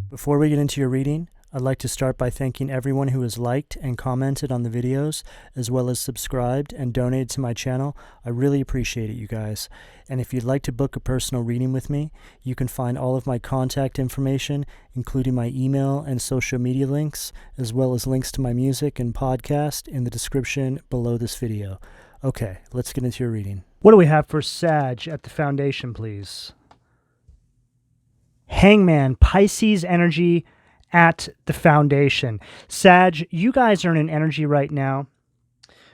Before we get into your reading, I'd like to start by thanking everyone who has liked and commented on the videos, as well as subscribed and donated to my channel. I really appreciate it, you guys. And if you'd like to book a personal reading with me, you can find all of my contact information, including my email and social media links, as well as links to my music and podcast in the description below this video. Okay, let's get into your reading. What do we have for Sag at the foundation, please? Hangman, Pisces energy at the foundation. Sag, you guys are in an energy right now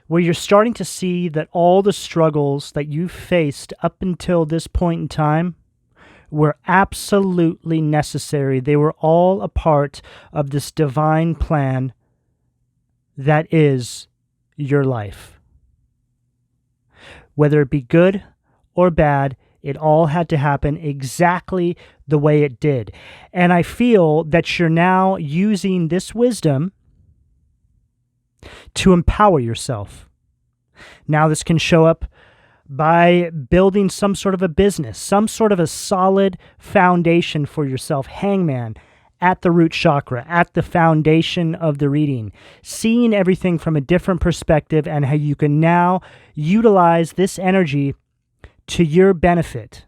where you're starting to see that all the struggles that you faced up until this point in time were absolutely necessary. They were all a part of this divine plan that is your life. Whether it be good or bad, it all had to happen exactly the way it did. And I feel that you're now using this wisdom to empower yourself. Now this can show up by building some sort of a business, some sort of a solid foundation for yourself. Hangman at the root chakra, at the foundation of the reading, seeing everything from a different perspective and how you can now utilize this energy to your benefit.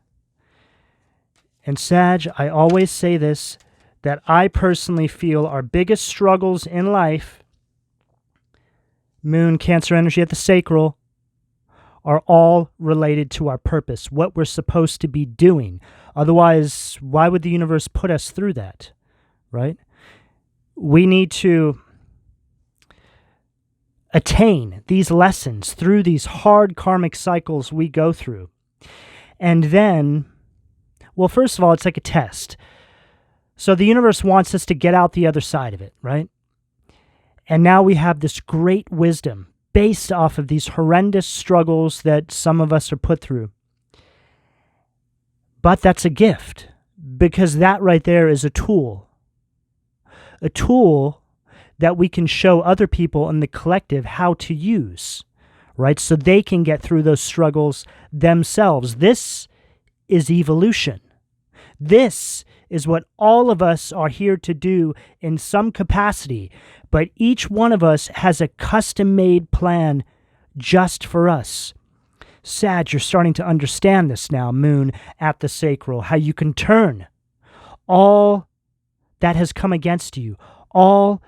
And Sag, I always say this, that I personally feel our biggest struggles in life, Moon, Cancer energy at the sacral, are all related to our purpose, what we're supposed to be doing. Otherwise, why would the universe put us through that, right? We need to attain these lessons through these hard karmic cycles we go through. And then, well, first of all, it's like a test. So the universe wants us to get out the other side of it, right? And now we have this great wisdom based off of these horrendous struggles that some of us are put through. But that's a gift, because that right there is a tool that we can show other people in the collective how to use, right? So they can get through those struggles themselves. This is evolution. This is what all of us are here to do in some capacity, but each one of us has a custom-made plan just for us. Sag, you're starting to understand this now, Moon at the sacral, how you can turn all that has come against you, all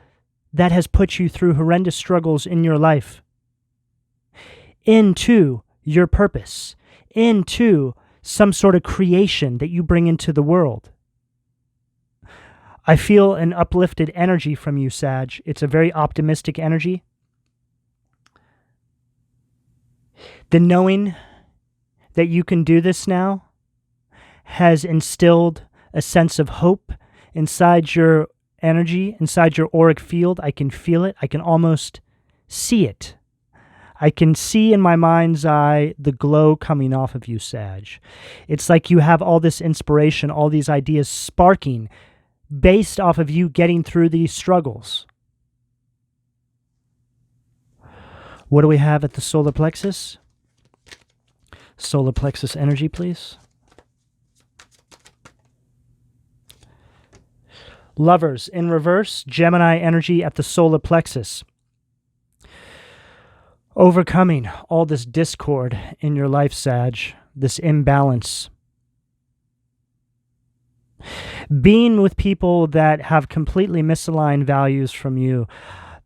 that has put you through horrendous struggles in your life, into your purpose, into some sort of creation that you bring into the world. I feel an uplifted energy from you, Sag. It's a very optimistic energy. The knowing that you can do this now has instilled a sense of hope inside your energy, inside your auric field. I can feel it. I can almost see it. I can see in my mind's eye the glow coming off of you, Sag. It's like you have all this inspiration, all these ideas sparking based off of you getting through these struggles. What do we have at the solar plexus? Solar plexus energy, please. Lovers in reverse, Gemini energy at the solar plexus. Overcoming all this discord in your life, Sag, this imbalance. Being with people that have completely misaligned values from you.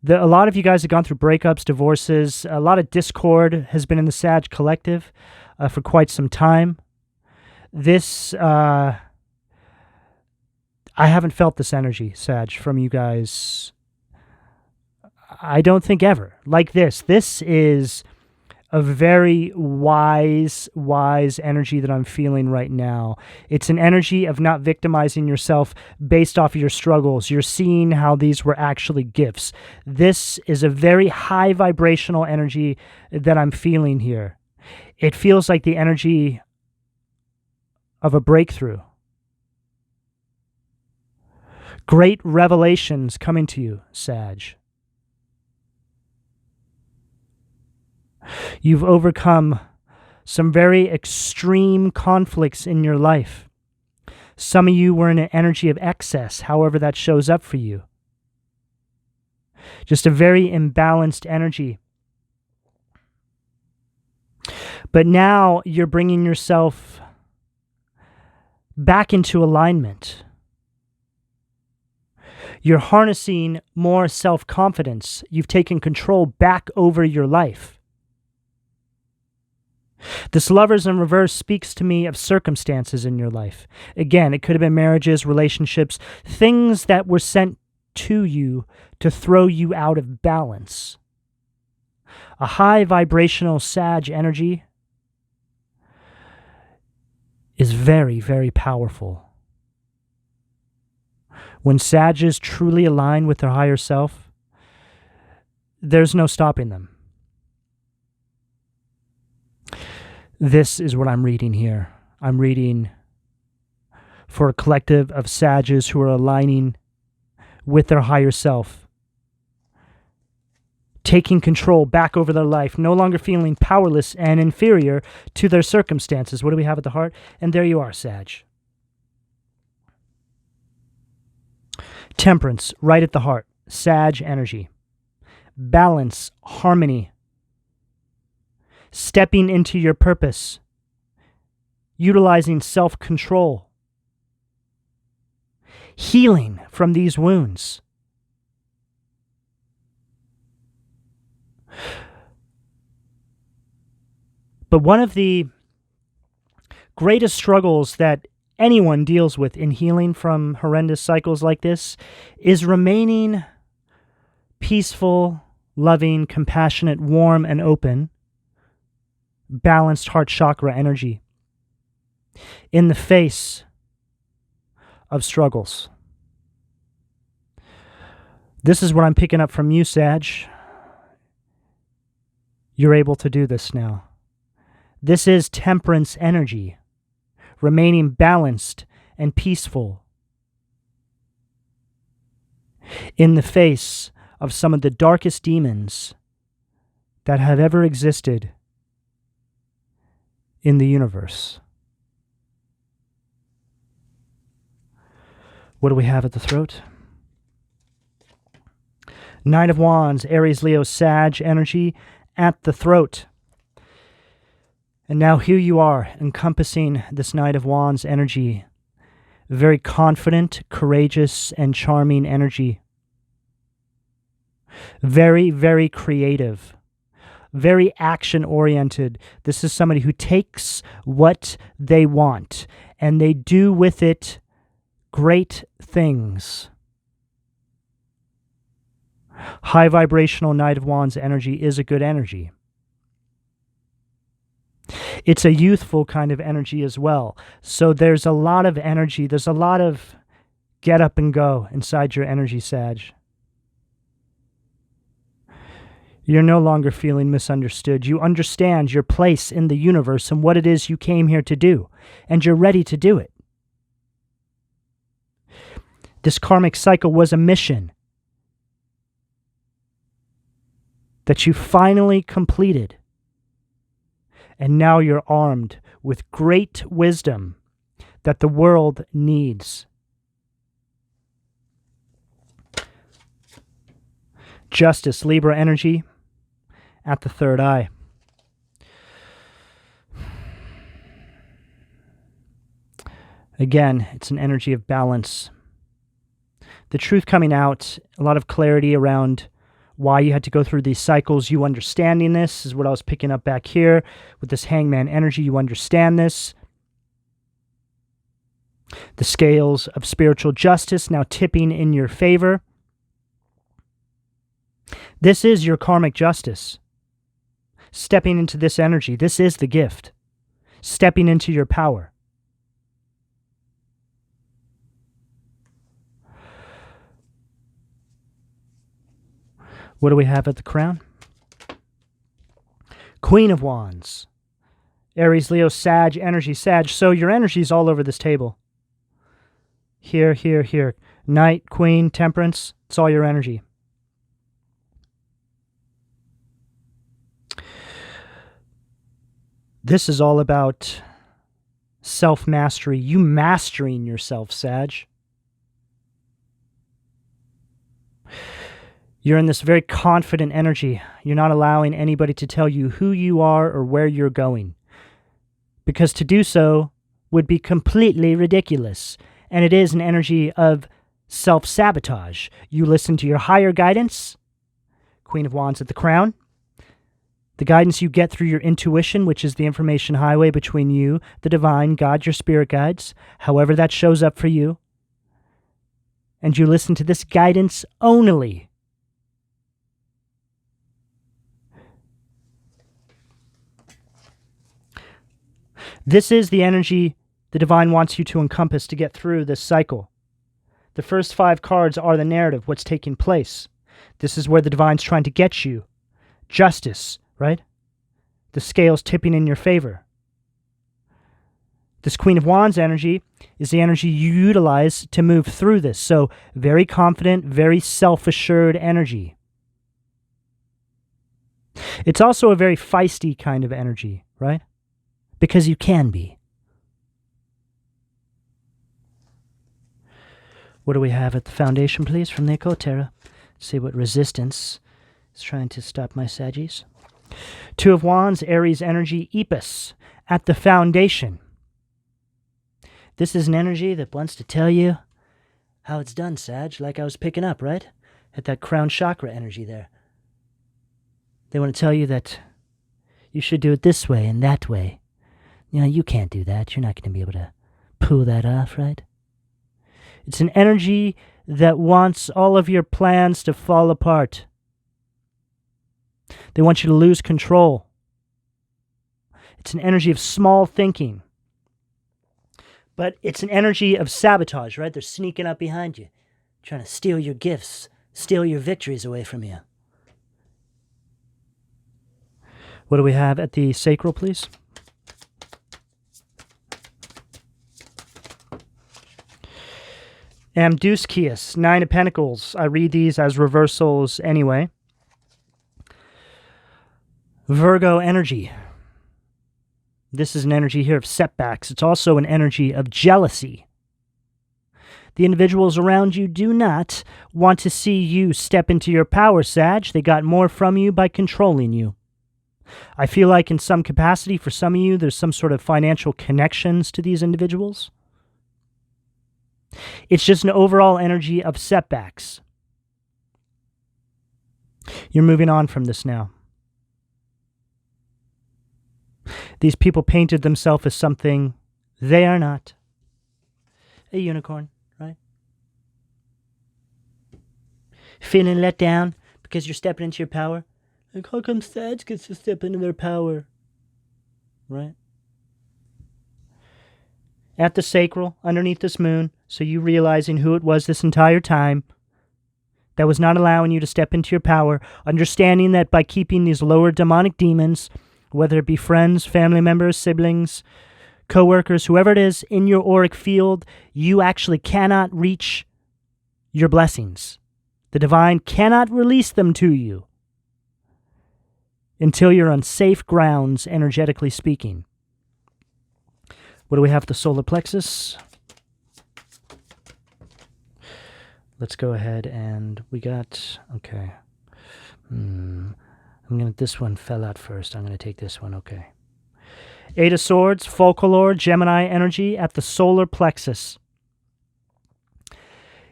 A lot of you guys have gone through breakups, divorces. A lot of discord has been in the Sag collective for quite some time. This, I haven't felt this energy, Sag, from you guys. I don't think ever. Like this. This is a very wise energy that I'm feeling right now. It's an energy of not victimizing yourself based off of your struggles. You're seeing how these were actually gifts. This is a very high vibrational energy that I'm feeling here. It feels like the energy of a breakthrough. Great revelations coming to you, Sag. You've overcome some very extreme conflicts in your life. Some of you were in an energy of excess, however that shows up for you. Just a very imbalanced energy. But now you're bringing yourself back into alignment. You're harnessing more self-confidence. You've taken control back over your life. This Lovers in reverse speaks to me of circumstances in your life. Again, it could have been marriages, relationships, things that were sent to you to throw you out of balance. A high vibrational Sag energy is very, very powerful. When Sages truly align with their higher self, there's no stopping them. This is what I'm reading here. I'm reading for a collective of Sages who are aligning with their higher self, taking control back over their life, no longer feeling powerless and inferior to their circumstances. What do we have at the heart? And there you are, Sag. Temperance, right at the heart. Sag energy. Balance, harmony. Stepping into your purpose. Utilizing self-control. Healing from these wounds. But one of the greatest struggles that anyone deals with in healing from horrendous cycles like this is remaining peaceful, loving, compassionate, warm, and open, balanced heart chakra energy in the face of struggles. This is what I'm picking up from you, Sag. You're able to do this now. This is temperance energy, remaining balanced and peaceful in the face of some of the darkest demons that have ever existed in the universe. What do we have at the throat? Nine of Wands, Aries, Leo, Sag energy at the throat. And now here you are, encompassing this Knight of Wands energy. Very confident, courageous, and charming energy. Very, very creative. Very action-oriented. This is somebody who takes what they want, and they do with it great things. High vibrational Knight of Wands energy is a good energy. It's a youthful kind of energy as well. So there's a lot of energy. There's a lot of get up and go inside your energy, Sag. You're no longer feeling misunderstood. You understand your place in the universe and what it is you came here to do. And you're ready to do it. This karmic cycle was a mission that you finally completed. And now you're armed with great wisdom that the world needs. Justice, Libra energy at the third eye. Again, it's an energy of balance. The truth coming out, a lot of clarity around why you had to go through these cycles. You understanding this is what I was picking up back here with this Hangman energy. You understand this. The scales of spiritual justice now tipping in your favor. This is your karmic justice. Stepping into this energy. This is the gift. Stepping into your power. What do we have at the crown? Queen of Wands. Aries, Leo, Sag, energy, Sag. So your energy is all over this table. Here, here, here. Knight, Queen, Temperance. It's all your energy. This is all about self-mastery, you mastering yourself, Sag. You're in this very confident energy. You're not allowing anybody to tell you who you are or where you're going, because to do so would be completely ridiculous, and it is an energy of self-sabotage. You listen to your higher guidance, Queen of Wands at the crown, the guidance you get through your intuition, which is the information highway between you, the divine, God, your spirit guides, however that shows up for you, and you listen to this guidance only. This is the energy the divine wants you to encompass to get through this cycle. The first 5 cards are the narrative, what's taking place. This is where the divine's trying to get you. Justice, right? The scales tipping in your favor. This Queen of Wands energy is the energy you utilize to move through this. So very confident, very self-assured energy. It's also a very feisty kind of energy, right? Because you can be. What do we have at the foundation, please, from the Occult Tarot? Let's see what resistance is trying to stop my Saggies. 2 of Wands, Aries energy, Epis, at the foundation. This is an energy that wants to tell you how it's done, Sag, like I was picking up, right? At that crown chakra energy there. They want to tell you that you should do it this way and that way. You know, you can't do that. You're not going to be able to pull that off, right? It's an energy that wants all of your plans to fall apart. They want you to lose control. It's an energy of small thinking. But it's an energy of sabotage, right? They're sneaking up behind you, trying to steal your gifts, steal your victories away from you. What do we have at the sacral, please? Amduskius, 9 of Pentacles. I read these as reversals anyway. Virgo energy. This is an energy here of setbacks. It's also an energy of jealousy. The individuals around you do not want to see you step into your power, Sag. They got more from you by controlling you. I feel like in some capacity, for some of you, there's some sort of financial connections to these individuals. It's just an overall energy of setbacks. You're moving on from this now. These people painted themselves as something they are not. A unicorn, right? Feeling let down because you're stepping into your power. Like, how come Sag gets to step into their power? Right? At the sacral, underneath this moon, so you realizing who it was this entire time that was not allowing you to step into your power, understanding that by keeping these lower demonic demons, whether it be friends, family members, siblings, co-workers, whoever it is in your auric field, you actually cannot reach your blessings. The divine cannot release them to you until you're on safe grounds, energetically speaking. What do we have at the solar plexus? Let's go ahead and we got, okay. This one fell out first. I'm going to take this one, okay. 8 of Swords, Folklore, Gemini energy at the solar plexus.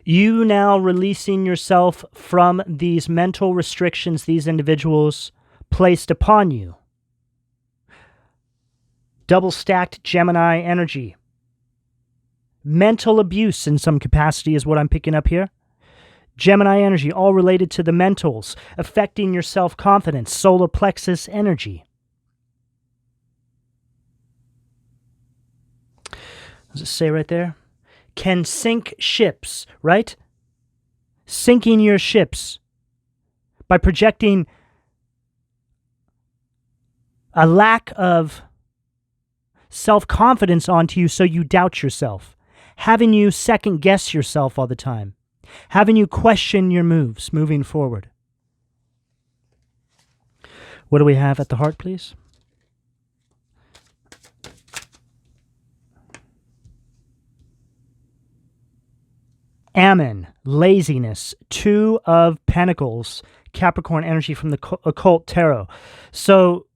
You now releasing yourself from these mental restrictions these individuals placed upon you. Double-stacked Gemini energy. Mental abuse in some capacity is what I'm picking up here. Gemini energy, all related to the mentals, affecting your self-confidence, solar plexus energy. What does it say right there? Can sink ships, right? Sinking your ships by projecting a lack of self-confidence onto you so you doubt yourself, having you second-guess yourself all the time, having you question your moves moving forward. What do we have at the heart, please? Ammon, laziness, 2 of Pentacles, Capricorn energy from the Occult Tarot. So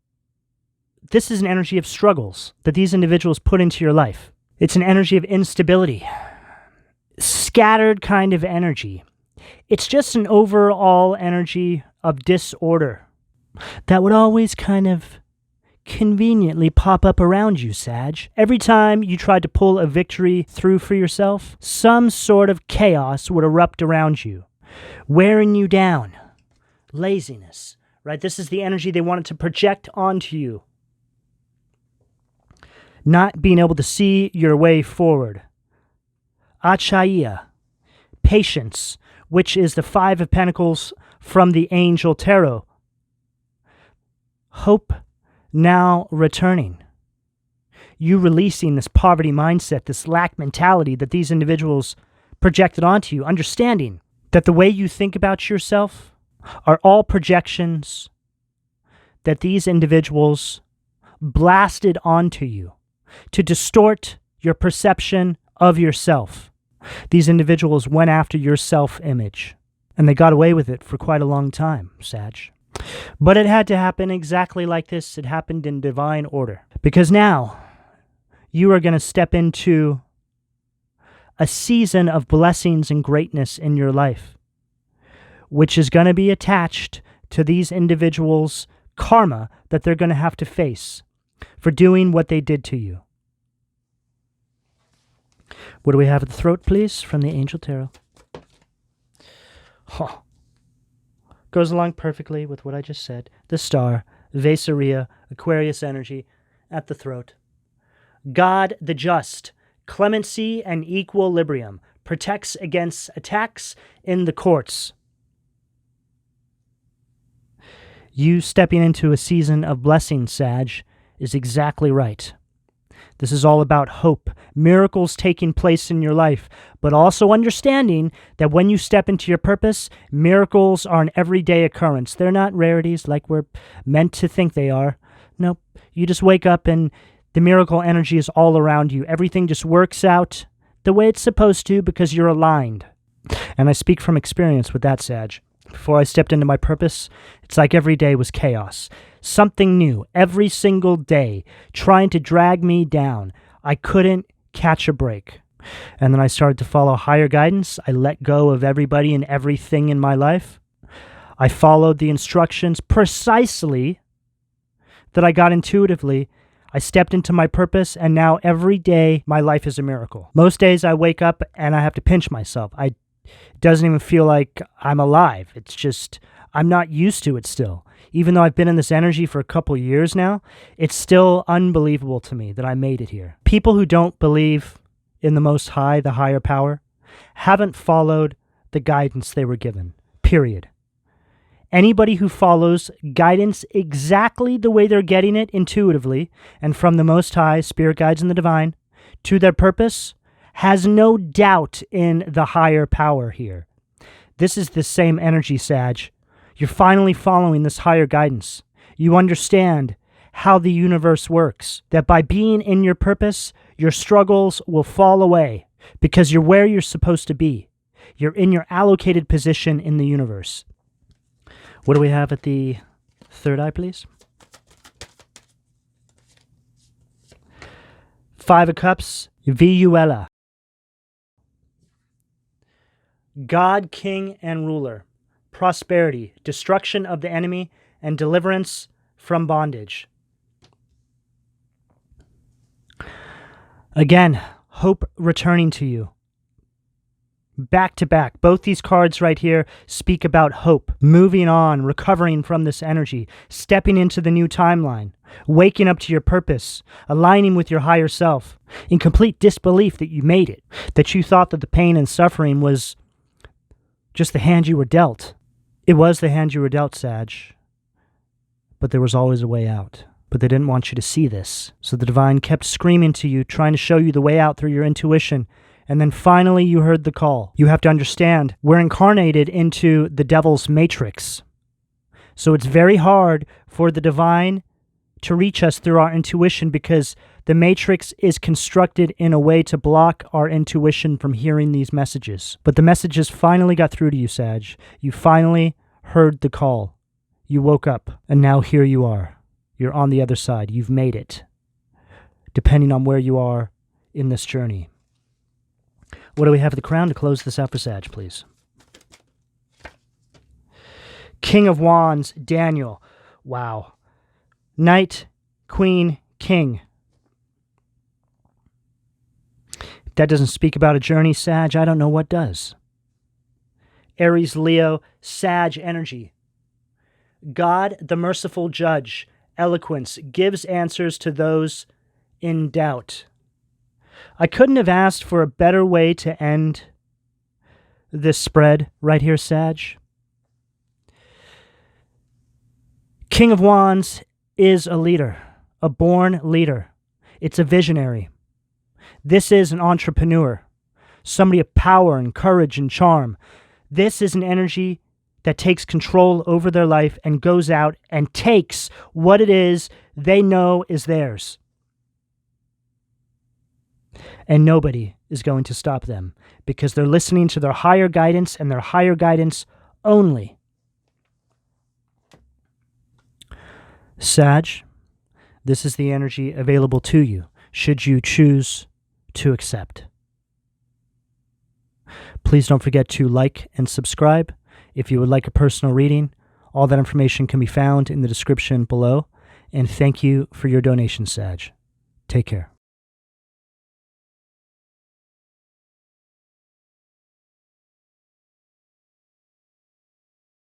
this is an energy of struggles that these individuals put into your life. It's an energy of instability, scattered kind of energy. It's just an overall energy of disorder that would always kind of conveniently pop up around you, Sag. Every time you tried to pull a victory through for yourself, some sort of chaos would erupt around you, wearing you down. Laziness, right? This is the energy they wanted to project onto you. Not being able to see your way forward. Achaiya, patience, which is the 5 of Pentacles from the Angel Tarot. Hope now returning. You releasing this poverty mindset, this lack mentality that these individuals projected onto you, understanding that the way you think about yourself are all projections that these individuals blasted onto you to distort your perception of yourself. These individuals went after your self-image, and they got away with it for quite a long time, Sag. But it had to happen exactly like this. It happened in divine order. Because now, you are going to step into a season of blessings and greatness in your life, which is going to be attached to these individuals' karma that they're going to have to face for doing what they did to you. What do we have at the throat, please, from the Angel Tarot? Huh. Goes along perfectly with what I just said. The Star, Vesaria, Aquarius energy at the throat. God the just, clemency and equilibrium, protects against attacks in the courts. You stepping into a season of blessing, Sag, is exactly right. This is all about hope, miracles taking place in your life, but also understanding that when you step into your purpose, miracles are an everyday occurrence. They're not rarities like we're meant to think they are. Nope. You just wake up and the miracle energy is all around you. Everything just works out the way it's supposed to because you're aligned. And I speak from experience with that, Sag. Before I stepped into my purpose, it's like every day was chaos. Something new every single day, trying to drag me down. I couldn't catch a break. And then I started to follow higher guidance. I let go of everybody and everything in my life. I followed the instructions precisely that I got intuitively. I stepped into my purpose, and now every day my life is a miracle. Most days I wake up and I have to pinch myself. It doesn't even feel like I'm alive. It's just, I'm not used to it still. Even though I've been in this energy for a couple years now, it's still unbelievable to me that I made it here. People who don't believe in the Most High, the higher power, haven't followed the guidance they were given, period. Anybody who follows guidance exactly the way they're getting it intuitively and from the Most High, spirit guides and the divine, to their purpose, has no doubt in the higher power here. This is the same energy, Sag. You're finally following this higher guidance. You understand how the universe works, that by being in your purpose, your struggles will fall away because you're where you're supposed to be. You're in your allocated position in the universe. What do we have at the third eye, please? 5 of Cups, Viuela. God, King, and Ruler. Prosperity, destruction of the enemy, and deliverance from bondage. Again, hope returning to you. Back to back, both these cards right here speak about hope, moving on, recovering from this energy, stepping into the new timeline, waking up to your purpose, aligning with your higher self, in complete disbelief that you made it, that you thought that the pain and suffering was just the hand you were dealt. It was the hand you were dealt, Sag, but there was always a way out. But they didn't want you to see this, so the divine kept screaming to you, trying to show you the way out through your intuition, and then finally you heard the call. You have to understand, we're incarnated into the devil's matrix, so it's very hard for the divine to reach us through our intuition because the matrix is constructed in a way to block our intuition from hearing these messages. But the messages finally got through to you, Sag. You finally heard the call. You woke up, and now here you are. You're on the other side. You've made it, depending on where you are in this journey. What do we have at the crown to close this out for Sag, please? King of Wands, Daniel. Wow. Knight, Queen, King. If that doesn't speak about a journey, Sag, I don't know what does. Aries, Leo, Sag energy. God, the merciful judge, eloquence, gives answers to those in doubt. I couldn't have asked for a better way to end this spread right here, Sag. King of Wands is a leader, a born leader. It's a visionary. This is an entrepreneur, somebody of power and courage and charm. This is an energy that takes control over their life and goes out and takes what it is they know is theirs. And nobody is going to stop them because they're listening to their higher guidance and their higher guidance only. Sag, this is the energy available to you should you choose to accept. Please don't forget to like and subscribe. If you would like a personal reading, all that information can be found in the description below. And thank you for your donation, Sag. Take care.